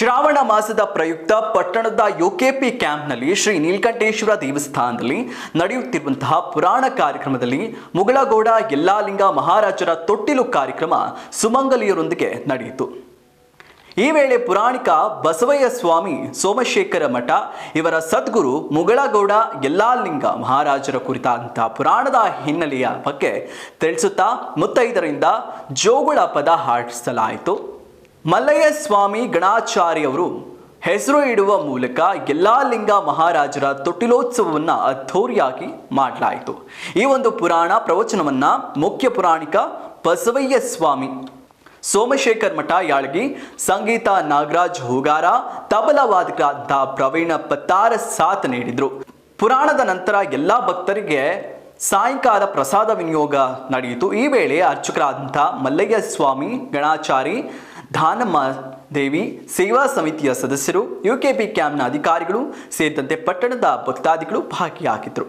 ಶ್ರಾವಣ ಮಾಸದ ಪ್ರಯುಕ್ತ ಪಟ್ಟಣದ ಯುಕೆಪಿ ಕ್ಯಾಂಪ್ನಲ್ಲಿ ಶ್ರೀ ನೀಲಕಂಠೇಶ್ವರ ದೇವಸ್ಥಾನದಲ್ಲಿ ನಡೆಯುತ್ತಿರುವಂತಹ ಪುರಾಣ ಕಾರ್ಯಕ್ರಮದಲ್ಲಿ ಮುಗಳಗೌಡ ಯಲ್ಲಾಲಿಂಗ ಮಹಾರಾಜರ ತೊಟ್ಟಿಲು ಕಾರ್ಯಕ್ರಮ ಸುಮಂಗಲಿಯರೊಂದಿಗೆ ನಡೆಯಿತು. ಈ ವೇಳೆ ಪುರಾಣಿಕ ಬಸವಯ್ಯ ಸ್ವಾಮಿ ಸೋಮಶೇಖರ ಮಠ ಇವರ ಸದ್ಗುರು ಮುಗಳಗೌಡ ಯಲ್ಲಾಲಿಂಗ ಮಹಾರಾಜರ ಕುರಿತಾದಂತಹ ಪುರಾಣದ ಹಿನ್ನೆಲೆಯ ಬಗ್ಗೆ ತಿಳಿಸುತ್ತಾ ಮುತ್ತೈದರಿಂದ ಜೋಗುಳ ಪದ ಹಾಡಿಸಲಾಯಿತು. ಮಲ್ಲಯ್ಯ ಸ್ವಾಮಿ ಗಣಾಚಾರ್ಯವರು ಹೆಸರು ಇಡುವ ಮೂಲಕ ಯಲ್ಲಾಲಿಂಗ ಮಹಾರಾಜರ ತೊಟ್ಟಿಲೋತ್ಸವವನ್ನು ಅದ್ಧೂರಿಯಾಗಿ ಮಾಡಲಾಯಿತು. ಈ ಒಂದು ಪುರಾಣ ಪ್ರವಚನವನ್ನ ಮುಖ್ಯ ಪುರಾಣಿಕ ಬಸವಯ್ಯ ಸ್ವಾಮಿ ಸೋಮಶೇಖರ್ ಮಠ ಯಾಳಗಿ, ಸಂಗೀತ ನಾಗರಾಜ್ ಹೂಗಾರ, ತಬಲಾ ವಾದಕರಾದ ಪ್ರವೀಣ ಪತ್ತಾರ ಸಾಥ್ ನೀಡಿದರು. ಪುರಾಣದ ನಂತರ ಎಲ್ಲ ಭಕ್ತರಿಗೆ ಸಾಯಂಕಾಲ ಪ್ರಸಾದ ವಿನಿಯೋಗ ನಡೆಯಿತು. ಈ ವೇಳೆ ಅರ್ಚಕರಾದಂಥ ಮಲ್ಲಯ್ಯ ಸ್ವಾಮಿ ಗಣಾಚಾರಿ, ಧಾನಮ್ಮ ದೇವಿ ಸೇವಾ ಸಮಿತಿಯ ಸದಸ್ಯರು, ಯುಕೆಪಿ ಕ್ಯಾಂಪ್ನ ಅಧಿಕಾರಿಗಳು ಸೇರಿದಂತೆ ಪಟ್ಟಣದ ಭಕ್ತಾದಿಗಳು ಭಾಗಿಯಾಗಿದ್ದರು.